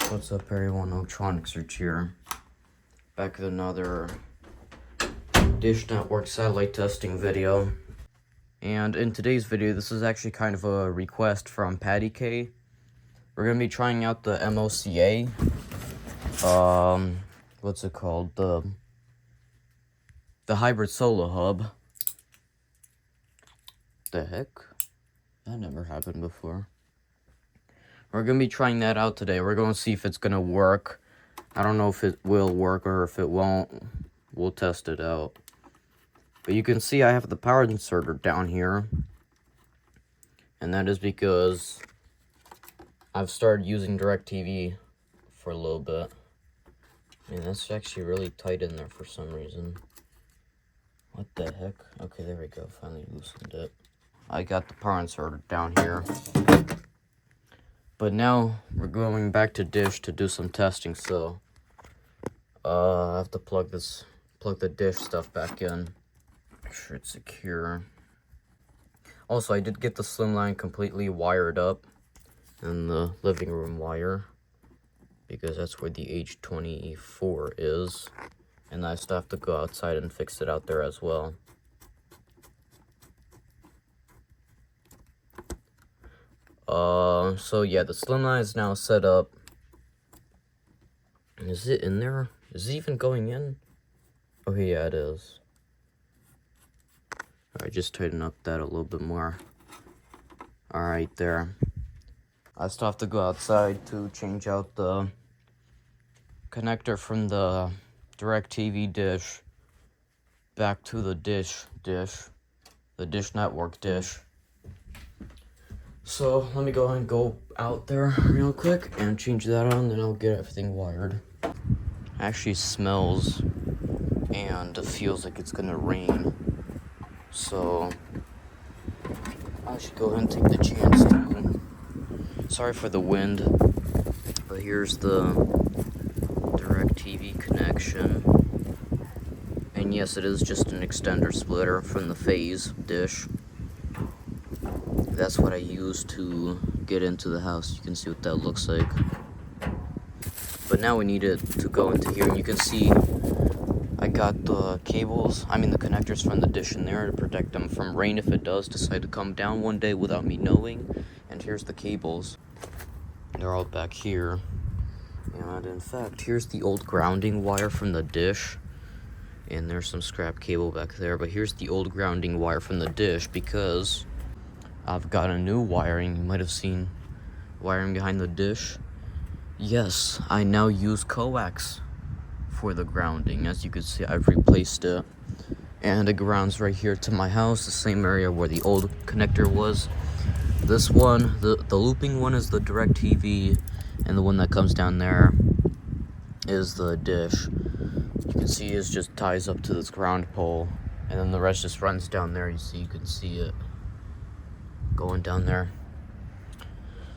What's up everyone, Electronic Search here. Back with another Dish Network satellite testing video. And in today's video, this is actually kind of a request from Patty K. We're going to be trying out the MoCA. What's it called? The hybrid solo hub. The heck? That never happened before. We're going to be trying that out today. We're going to see if it's going to work. I don't know if it will work or if it won't. We'll test it out. But you can see I have the power inserter down here. And that is because I've started using DirecTV for a little bit. Man, that's actually really tight in there for some reason. What the heck? Okay, there we go. Finally loosened it. I got the power inserter down here. But now we're going back to Dish to do some testing, so I have to plug the Dish stuff back in. Make sure it's secure. Also, I did get the slimline completely wired up and the living room wire, because that's where the H24 is, and I still have to go outside and fix it out there as well. So yeah, the slimline is now set up. Is it in there? Is it even going in? Oh yeah, it is. Alright, just tighten up that a little bit more. Alright, there. I still have to go outside to change out the connector from the DirecTV dish back to the the Dish Network dish. So let me go ahead and go out there real quick and change that on, then I'll get everything wired. It actually smells and it feels like it's gonna rain, so I should go ahead and take the chance to. Sorry for the wind, but here's the DirecTV connection. And yes, it is just an extender splitter from the phase dish. That's what I use to get into the house. You can see what that looks like. But now we need it to go into here, and you can see I got the cables, the connectors from the dish in there to protect them from rain if it does decide to come down one day without me knowing. And here's the cables. They're all back here. And in fact, here's the old grounding wire from the dish. And there's some scrap cable back there, but here's the old grounding wire from the dish because I've got a new wiring. You might have seen wiring behind the dish. Yes, I now use coax for the grounding. As you can see, I've replaced it. And it grounds right here to my house, the same area where the old connector was. This one, the looping one, is the DirecTV, and the one that comes down there is the dish. You can see it just ties up to this ground pole, and then the rest just runs down there. You can see it going down there.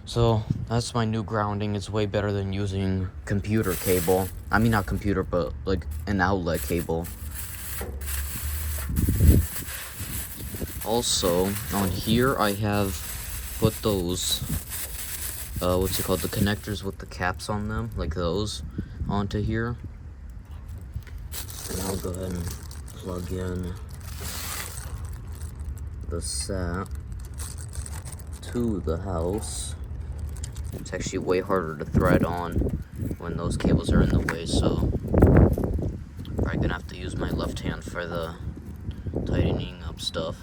So that's my new grounding. It's way better than using computer cable. Not computer, but like an outlet cable. Also, on here I have put those the connectors with the caps on them, like those, onto here. And I'll go ahead and plug in the SAT to the house. It's actually way harder to thread on when those cables are in the way, so I'm probably gonna have to use my left hand for the tightening up stuff.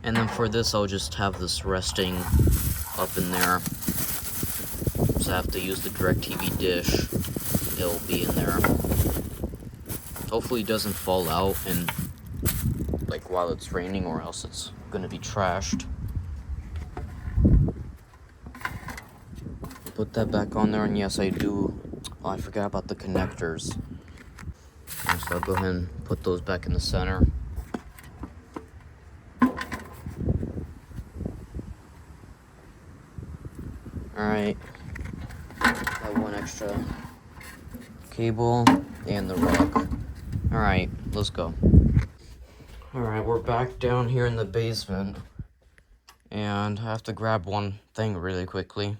And then for this, I'll just have this resting up in there, so I have to use the DirecTV dish. It'll be in there. Hopefully it doesn't fall out and while it's raining, or else it's gonna be trashed. Put that back on there, and yes, I do. Oh, I forgot about the connectors. So I'll go ahead and put those back in the center. Alright. Got one extra cable and the rug. Alright, let's go. Alright, we're back down here in the basement. And I have to grab one thing really quickly.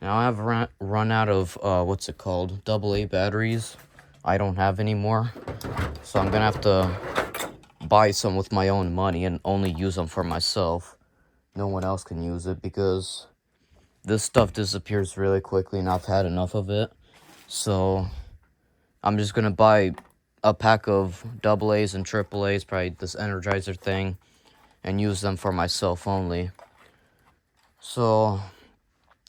Now I've run out of, what's it called? AA batteries. I don't have any more. So I'm gonna have to buy some with my own money and only use them for myself. No one else can use it because this stuff disappears really quickly and I've had enough of it. So I'm just gonna buy a pack of AA's and AAA's, probably this Energizer thing, and use them for myself only. So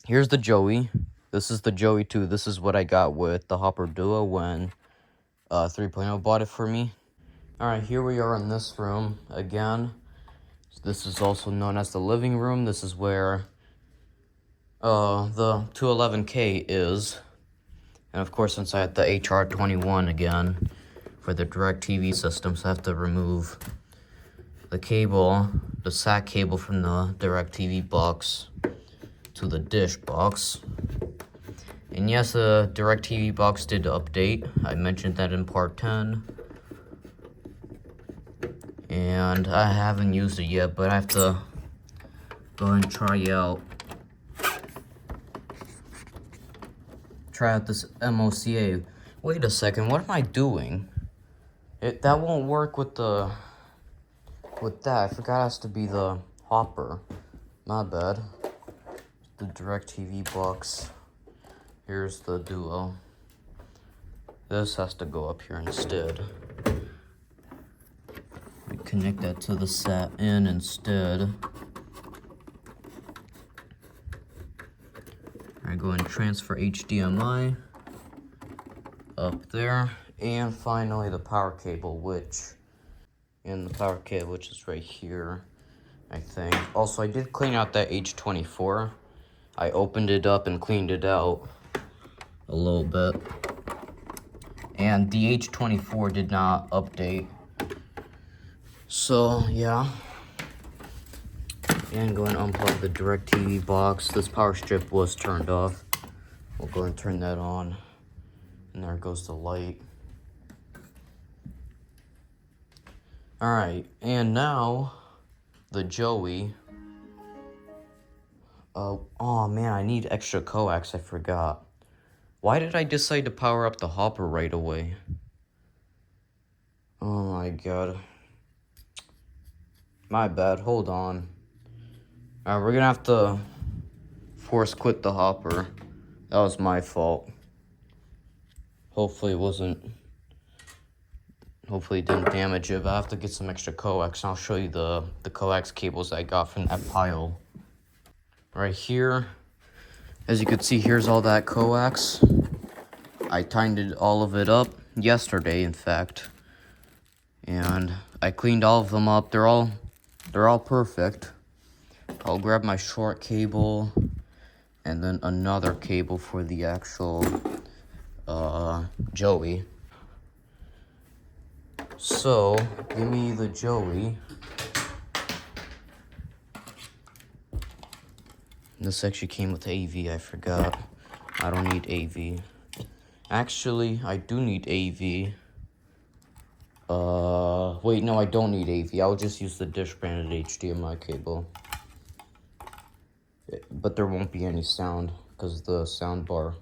here's the Joey. This is the Joey 2. This is what I got with the Hopper Duo when 3.0 bought it for me. Alright, here we are in this room again. This is also known as the living room. This is where the 211K is. And of course inside the HR21 again for the DirecTV system. So I have to remove the cable, the SAC cable from the DirecTV box to the dish box. And yes, the DirecTV box did update. I mentioned that in part 10. And I haven't used it yet, but I have to go ahead and try out this MoCA. Wait a second, what am I doing? That won't work with that. I forgot it has to be the Hopper. My bad. The DirecTV box. Here's the Duo. This has to go up here instead. We connect that to the SAT in instead. Alright, go ahead and transfer HDMI up there. And finally the power cable, which is right here, I think. Also, I did clean out that H24. I opened it up and cleaned it out a little bit. And the H24 did not update. So, yeah. And go and unplug the DirecTV box. This power strip was turned off. We'll go and turn that on. And there goes the light. Alright, and now the Joey. Oh man, I need extra coax, I forgot. Why did I decide to power up the Hopper right away? Oh my god. My bad, hold on. Alright, we're gonna have to force quit the Hopper. That was my fault. Hopefully it didn't damage it, but I have to get some extra coax, and I'll show you the coax cables I got from that pile. Right here, as you can see, here's all that coax. I tightened all of it up yesterday, in fact. And I cleaned all of them up. They're all perfect. I'll grab my short cable and then another cable for the actual Joey. So, give me the Joey. This actually came with AV, I forgot. I don't need AV. Actually, I do need AV. Wait, no, I don't need AV. I'll just use the dish-branded HDMI cable. But there won't be any sound, because of the sound bar.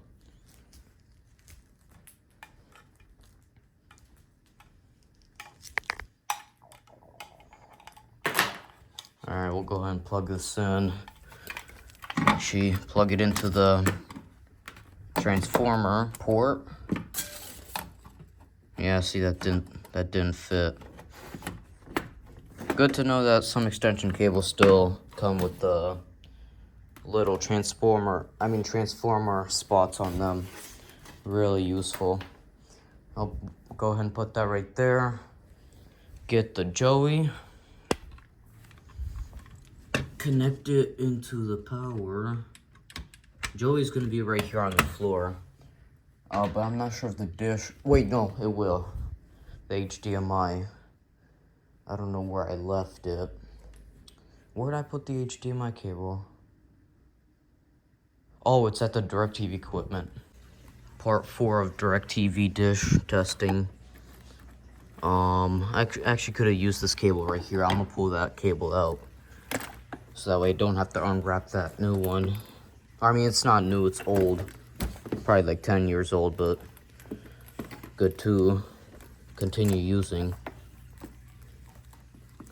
Alright, we'll go ahead and plug this in. Actually, plug it into the transformer port. Yeah, see, that didn't fit. Good to know that some extension cables still come with the little transformer spots on them. Really useful. I'll go ahead and put that right there. Get the Joey. Connect it into the power. Joey's gonna be right here on the floor. But I'm not sure if the dish... Wait, no, it will. The HDMI. I don't know where I left it. Where did I put the HDMI cable? Oh, it's at the DirecTV equipment. Part 4 of DirecTV dish testing. I actually could have used this cable right here. I'm gonna pull that cable out. So that way I don't have to unwrap that new one. I mean, it's not new, it's old. Probably like 10 years old, but good to continue using.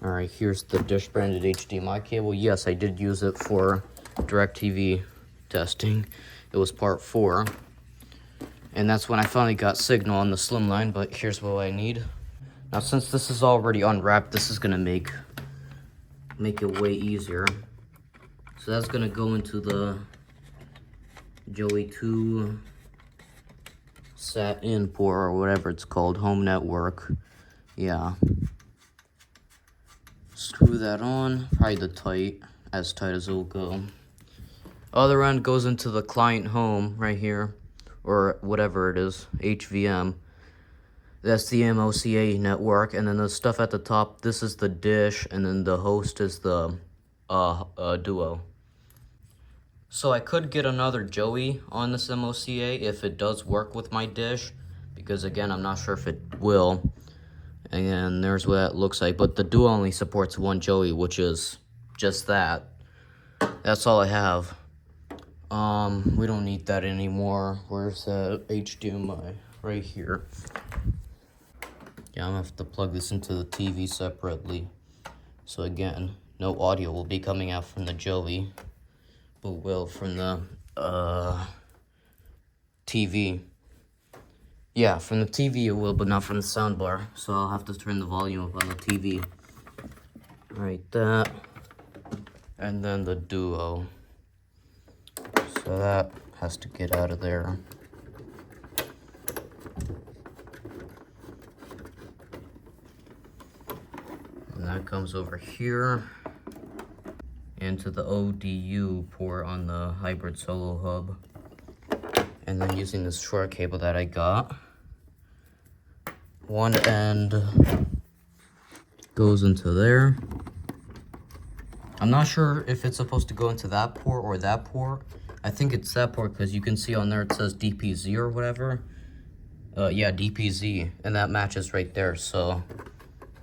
Alright, here's the Dish branded HDMI cable. Yes, I did use it for DirecTV testing. It was part 4. And that's when I finally got signal on the Slimline, but here's what I need. Now, since this is already unwrapped, this is gonna make it way easier. So that's gonna go into the Joey 2 sat-in port, or whatever it's called, home network. Yeah. Screw that on, probably as tight as it'll go. Other end goes into the client home right here, or whatever it is, HVM. That's the MoCA network, and then the stuff at the top, this is the dish, and then the host is the Duo. So I could get another Joey on this MoCA if it does work with my dish, because again, I'm not sure if it will. And there's what it looks like, but the Duo only supports one Joey, which is just that. That's all I have. We don't need that anymore. Where's the HDMI? Right here. Yeah, I'm gonna have to plug this into the TV separately. So again, no audio will be coming out from the Joey, but will from the TV. Yeah, from the TV it will, but not from the soundbar. So I'll have to turn the volume up on the TV. Right, that. And then the Duo. So that has to get out of there. And that comes over here into the ODU port on the hybrid solo hub. And then using this short cable that I got, one end goes into there. I'm not sure if it's supposed to go into that port or that port. I think it's that port because you can see on there it says DPZ or whatever. Yeah, DPZ, and that matches right there, so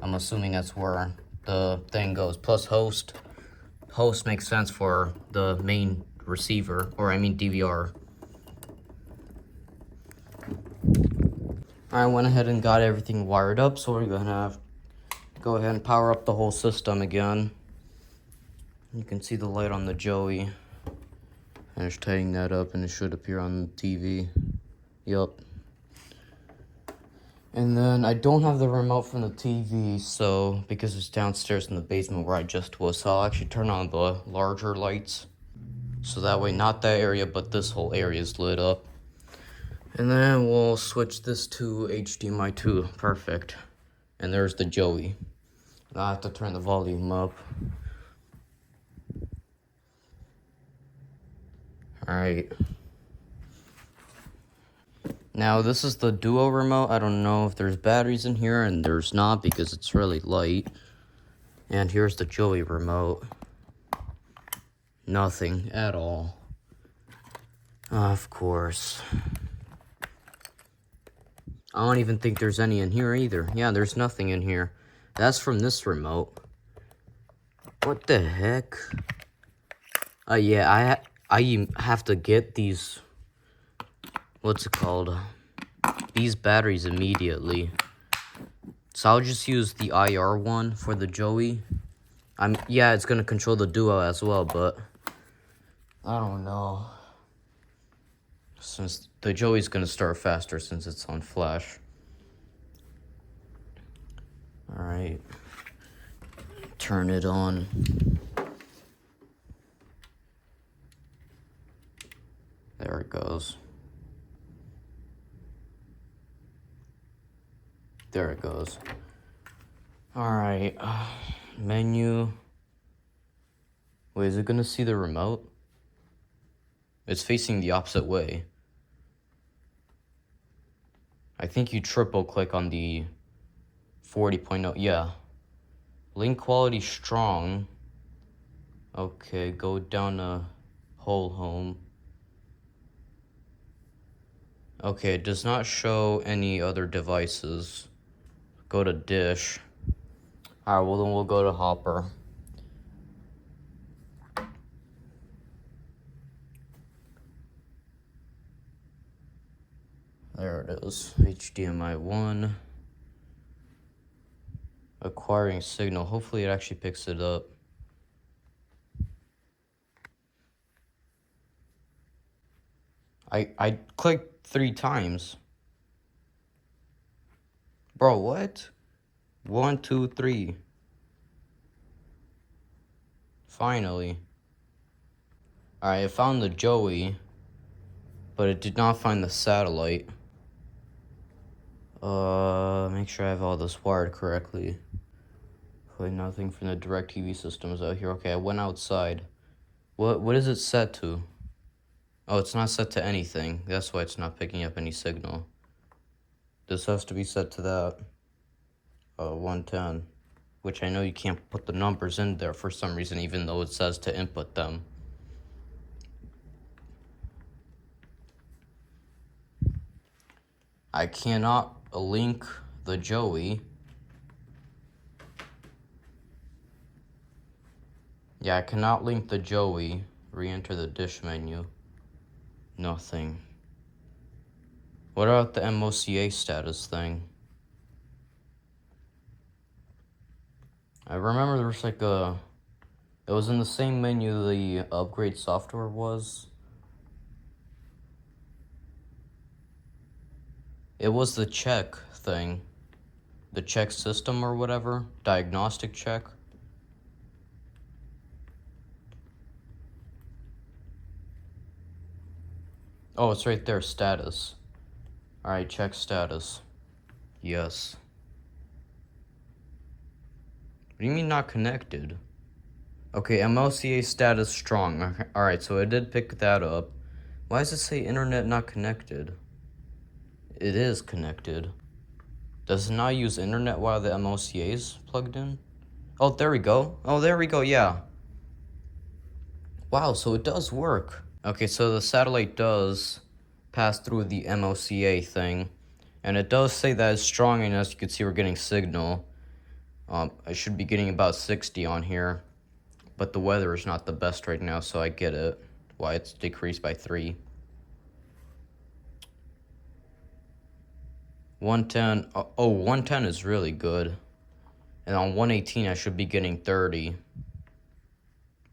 I'm assuming that's where the thing goes. Plus host. Host makes sense for the main receiver, or I mean DVR. I went ahead and got everything wired up, so we're gonna go ahead and power up the whole system again. You can see the light on the Joey. And just tidying that up, and it should appear on the TV. Yup. And then I don't have the remote from the TV, so because it's downstairs in the basement where I just was, so I'll actually turn on the larger lights. So that way, not that area, but this whole area is lit up. And then we'll switch this to HDMI 2. Perfect. And there's the Joey. Now I have to turn the volume up. Alright. Now this is the Duo remote. I don't know if there's batteries in here, and there's not because it's really light. And here's the Joey remote. Nothing at all. Of course. I don't even think there's any in here either. Yeah, there's nothing in here. That's from this remote. What the heck? Yeah, I have to get these, what's it called? These batteries immediately. So I'll just use the IR one for the Joey. Yeah, it's gonna control the Duo as well, but I don't know. Since the Joey's gonna start faster since it's on flash. Alright. Turn it on. There it goes. There it goes. Alright. Menu. Wait, is it gonna see the remote? It's facing the opposite way. I think you triple click on the 40.0. Yeah. Link quality strong. Okay, go down to whole home. Okay, it does not show any other devices. Go to dish. Alright, well then we'll go to Hopper. There it is. HDMI 1. Acquiring signal. Hopefully it actually picks it up. I clicked 3 times. Bro, what? 1, 2, 3. Finally. Alright, I found the Joey, but it did not find the satellite. Make sure I have all this wired correctly. Hopefully nothing from the DirecTV systems out here. Okay, I went outside. What is it set to? Oh, it's not set to anything. That's why it's not picking up any signal. This has to be set to that. 110. Which I know you can't put the numbers in there for some reason, even though it says to input them. I cannot link the Joey. Yeah, I cannot link the Joey. Re-enter the dish menu. Nothing. What about the MoCA status thing? I remember there was like a... It was in the same menu the upgrade software was. It was the check thing. The check system or whatever. Diagnostic check. Oh, it's right there, status. Alright, check status. Yes. What do you mean not connected? Okay, MLCA status strong. Okay. Alright, so I did pick that up. Why does it say internet not connected? It is connected. Does it not use internet while the MLCA is plugged in? Oh, there we go. Oh, there we go, yeah. Wow, so it does work. Okay, so the satellite does pass through the MOCA thing, and it does say that it's strong, and as you can see, we're getting signal. I should be getting about 60 on here, but the weather is not the best right now, so I get it. Why it's decreased by 3. 110, oh, 110 is really good. And on 118, I should be getting 30.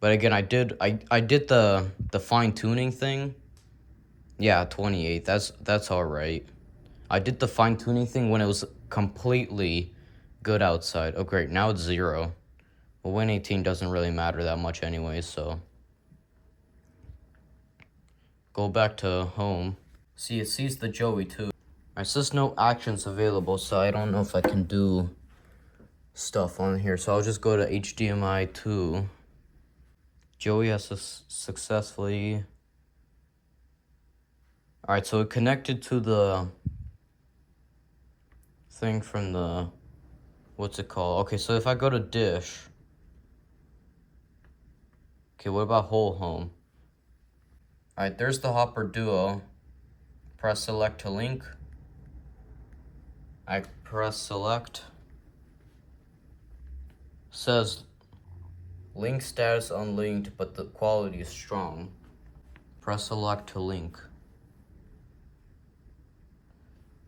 But again, I did the fine tuning thing. Yeah, 28. That's all right. I did the fine tuning thing when it was completely good outside. Oh great, now it's 0. Well, 118 doesn't really matter that much anyways, so go back to home. See, it sees the Joey too. Alright, so there's no actions available, so I don't know if I can do stuff on here. So I'll just go to HDMI 2. Joey has successfully... Alright, so it connected to the thing from the... What's it called? Okay, so if I go to dish... Okay, what about whole home? Alright, there's the Hopper Duo. Press select to link. I press select. Says link status unlinked, but the quality is strong. Press select to link.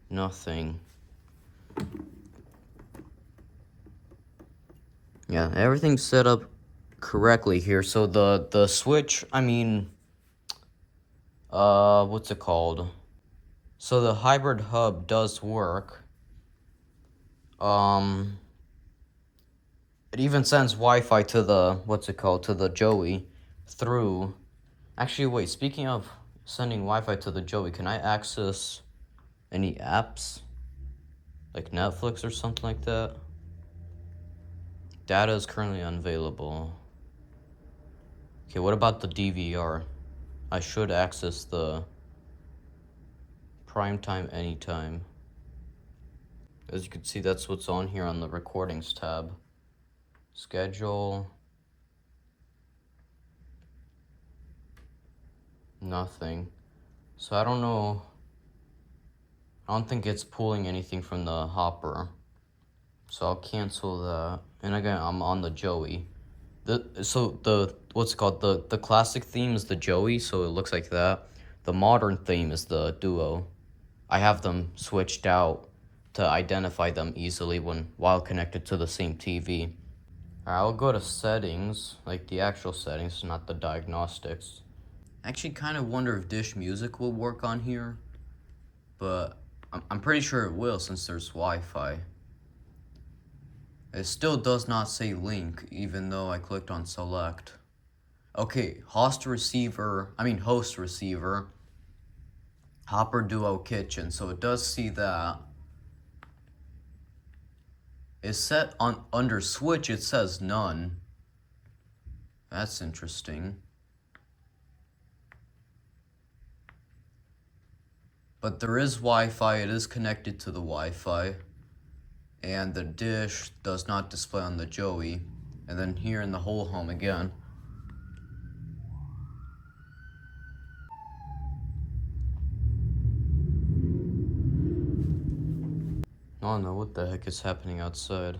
Nothing. Yeah, everything's set up correctly here. So the switch, I mean, what's it called? So the hybrid hub does work. It even sends Wi-Fi to the, what's it called, to the Joey through... Actually, wait, speaking of sending Wi-Fi to the Joey, can I access any apps? Like Netflix or something like that? Data is currently unavailable. Okay, what about the DVR? I should access the primetime anytime. As you can see, that's what's on here on the recordings tab. Schedule. Nothing. So I don't know. I don't think it's pulling anything from the Hopper. So I'll cancel that. And again, I'm on the Joey. What's it called? The classic theme is the Joey, so it looks like that. The modern theme is the Duo. I have them switched out to identify them easily while connected to the same TV. I'll go to settings, like the actual settings, not the diagnostics. I actually kind of wonder if Dish Music will work on here, but I'm pretty sure it will since there's Wi-Fi. It still does not say link, even though I clicked on select. Okay, host receiver, Hopper Duo Kitchen, so it does see that. It's set on under switch, it says none. That's interesting. But there is Wi-Fi, it is connected to the Wi-Fi. And the dish does not display on the Joey. And then here in the whole home again. I don't know what the heck is happening outside.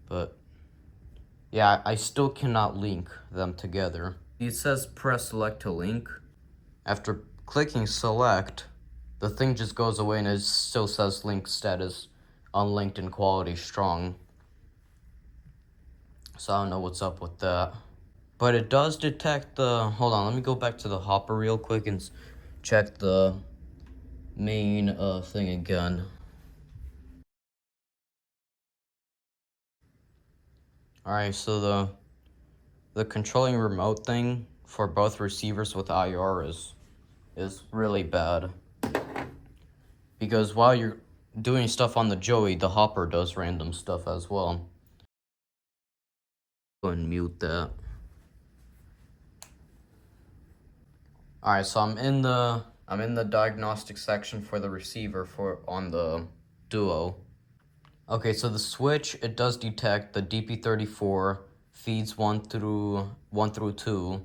But yeah, I still cannot link them together. It says press select to link. After clicking select, the thing just goes away and it still says link status unlinked and quality strong. So I don't know what's up with that. But it does detect the, hold on, let me go back to the Hopper real quick and check the main thing again. Alright, so the controlling remote thing for both receivers with IR is really bad. Because while you're doing stuff on the Joey, the Hopper does random stuff as well. Go and mute that. Alright, so I'm in the diagnostic section for the receiver on the Duo. Okay, so the switch, it does detect the DP34 feeds 1 through 2.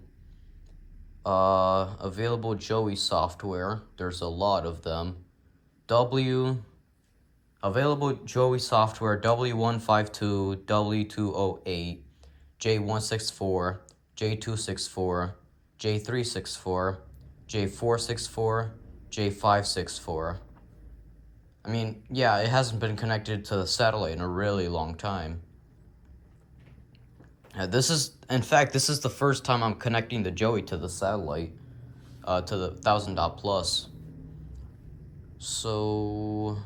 Available Joey software, there's a lot of them. Available Joey software W152, W208, J164, J264, J364, J464, J564. I mean, yeah, it hasn't been connected to the satellite in a really long time. In fact, this is the first time I'm connecting the Joey to the satellite, to the 1000.plus. So,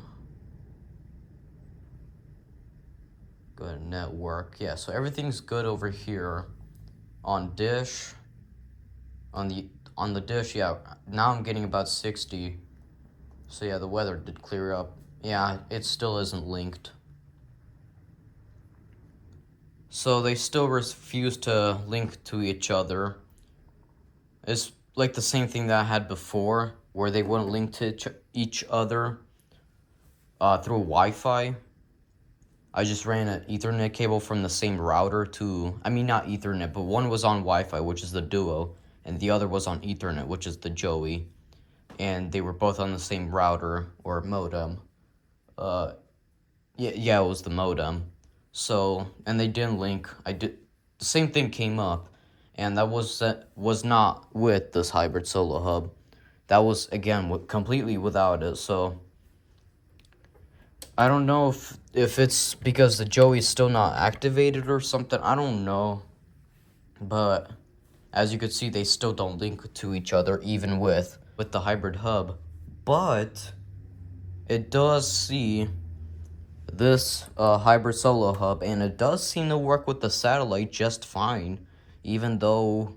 go to network. Yeah, so everything's good over here. On dish, on the dish, yeah, now I'm getting about 60. So yeah, the weather did clear up. Yeah, it still isn't linked. So they still refuse to link to each other. It's like the same thing that I had before, where they wouldn't link to each other through Wi-Fi. I just ran an Ethernet cable from the same router to, I mean not Ethernet, but one was on Wi-Fi, which is the Duo, and the other was on Ethernet, which is the Joey. And they were both on the same router or modem. Yeah, it was the modem. So, and they didn't link. The same thing came up, and that was not with this hybrid solo hub. That was again completely without it. So, I don't know if it's because the Joey's still not activated or something. I don't know, but as you can see, they still don't link to each other, even with the hybrid hub. But it does see this hybrid solo hub, and it does seem to work with the satellite just fine, even though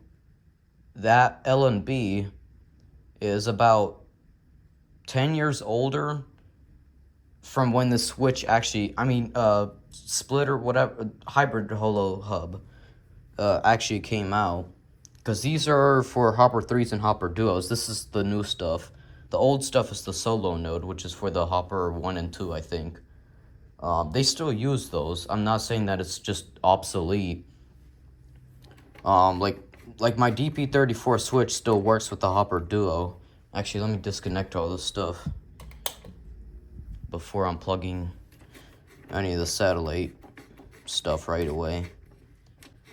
that LNB is about 10 years older from when the switch actually, splitter, whatever, hybrid holo hub actually came out. Because these are for Hopper 3s and Hopper Duos. This is the new stuff. The old stuff is the solo node, which is for the Hopper 1 and 2, I think. They still use those. I'm not saying that it's just obsolete. Like my DP34 switch still works with the Hopper Duo. Actually, let me disconnect all this stuff before I'm plugging any of the satellite stuff right away.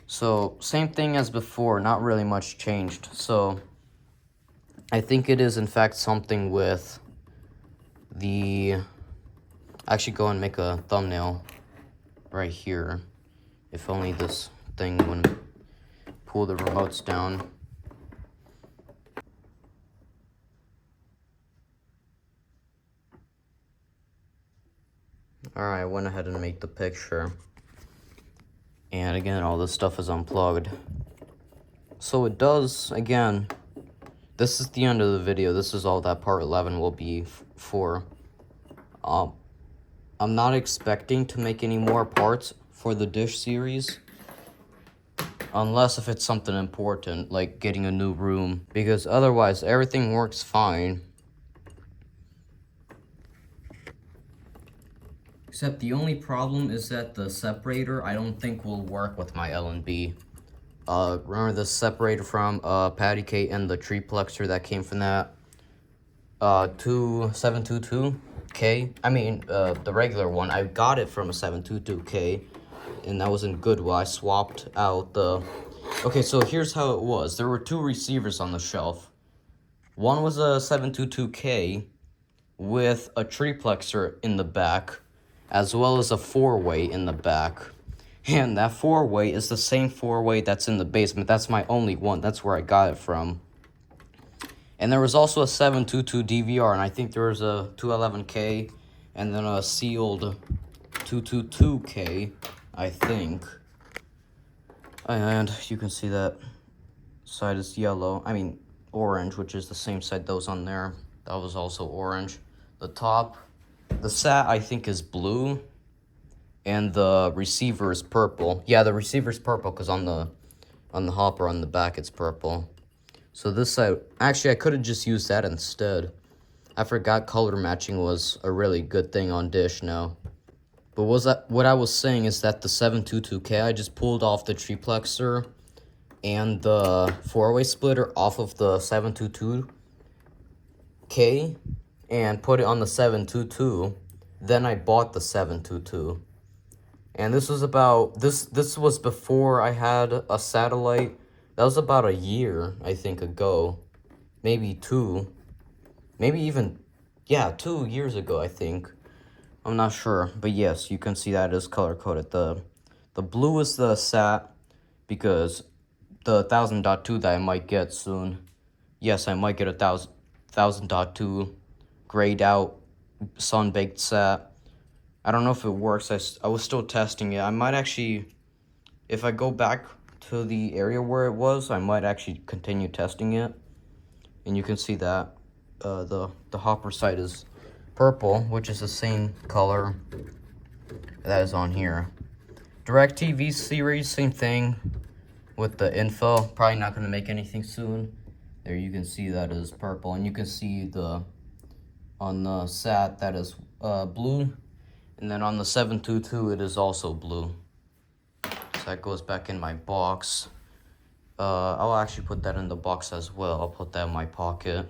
So, same thing as before, not really much changed. So, I think it is in fact something with Actually go and make a thumbnail right here. If only this thing wouldn't pull the remotes down. Alright, I went ahead and made the picture. And again, all this stuff is unplugged. So it does, again, this is the end of the video. This is all that part 11 will be for. I'm not expecting to make any more parts for the dish series. Unless if it's something important, like getting a new room. Because otherwise, everything works fine. Except the only problem is that the separator, I don't think will work with my L&B. Remember the separator from Patty Cake and the triplexer that came from that 722K? I mean, the regular one. I got it from a 722K, and that wasn't good. Well, I swapped out the... Okay, so here's how it was. There were two receivers on the shelf. One was a 722K with a triplexer in the back, as well as a four-way in the back. And that four-way is the same four-way that's in the basement. That's my only one. That's where I got it from. And there was also a 722 DVR, and I think there was a 211K, and then a sealed 222K, I think. And you can see that side is yellow. I mean, orange, which is the same side that was on there. That was also orange. The top, the SAT, I think, is blue. And the receiver is purple. Yeah, the receiver is purple because on the hopper on the back it's purple. So this side, actually I could have just used that instead. I forgot color matching was a really good thing on Dish now. But what I was saying is that the 722K, I just pulled off the triplexer and the four-way splitter off of the 722K and put it on the 722. Then I bought the 722. And this was about, this was before I had a satellite. That was about a year, I think, ago. Maybe two. Maybe even, yeah, 2 years ago, I think. I'm not sure. But yes, you can see that is color-coded. The blue is the SAT, because the 1000.2 that I might get soon. Yes, I might get a 1000.2 grayed out, sun-baked SAT. I don't know if it works. I was still testing it. I might actually, if I go back to the area where it was, I might actually continue testing it. And you can see that the hopper side is purple, which is the same color that is on here. DirecTV series, same thing with the info. Probably not going to make anything soon. There you can see that is purple. And you can see on the SAT that is blue. And then on the 722, it is also blue. So that goes back in my box. I'll actually put that in the box as well. I'll put that in my pocket.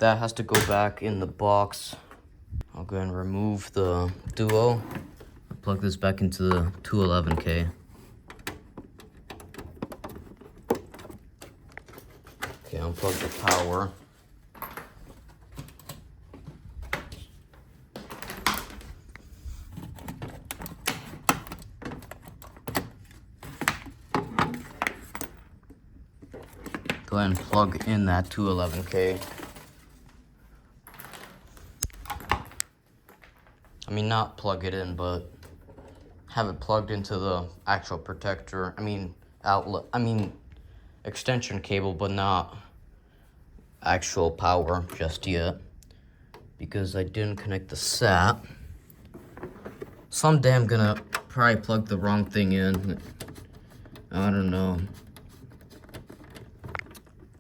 That has to go back in the box. I'll go and remove the Duo. Plug this back into the 211K. Okay, unplug the power. Go ahead and plug in that 211K. I mean, not plug it in, but have it plugged into the actual protector. I mean, outlet. I mean, extension cable, but not actual power just yet. Because I didn't connect the SAT. Someday I'm gonna probably plug the wrong thing in. I don't know.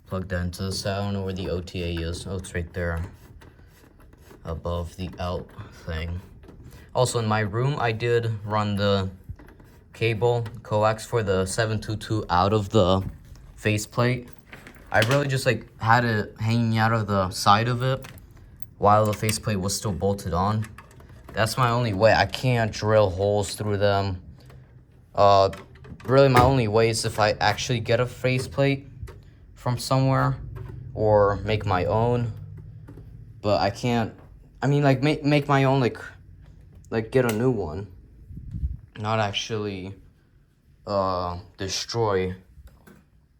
Plug that into the SAT. I don't know where the OTA is. Oh, it's right there. Above the out thing. Also, in my room, I did run the cable coax for the 722 out of the faceplate. I really just had it hanging out of the side of it while the faceplate was still bolted on. That's my only way. I can't drill holes through them. Really, my only way is if I actually get a faceplate from somewhere or make my own. But I can't I mean, like, make my own, like, get a new one. Not actually, destroy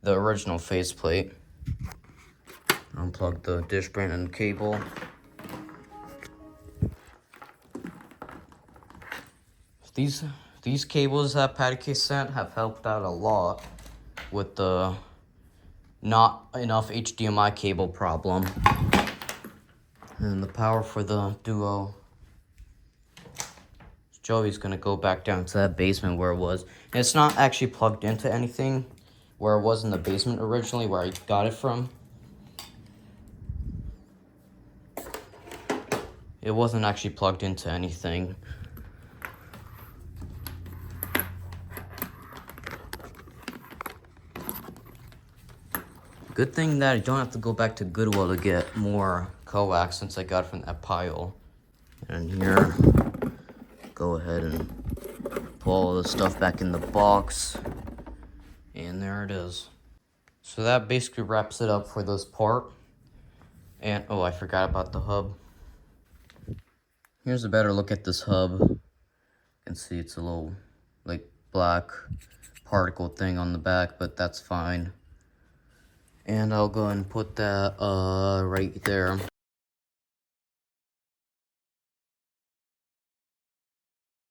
the original faceplate. Unplug the dish brain and cable. These cables that Patty sent have helped out a lot with the not enough HDMI cable problem. And the power for the Duo. Joey's gonna go back down to that basement where it was. And it's not actually plugged into anything where it was in the basement originally, where I got it from. It wasn't actually plugged into anything. Good thing that I don't have to go back to Goodwill to get more coax since I got it from that pile. And here, go ahead and pull all the stuff back in the box. And there it is. So that basically wraps it up for this part. And, oh, I forgot about the hub. Here's a better look at this hub. You can see it's a little, like, black particle thing on the back, but that's fine. And I'll go and put that right there.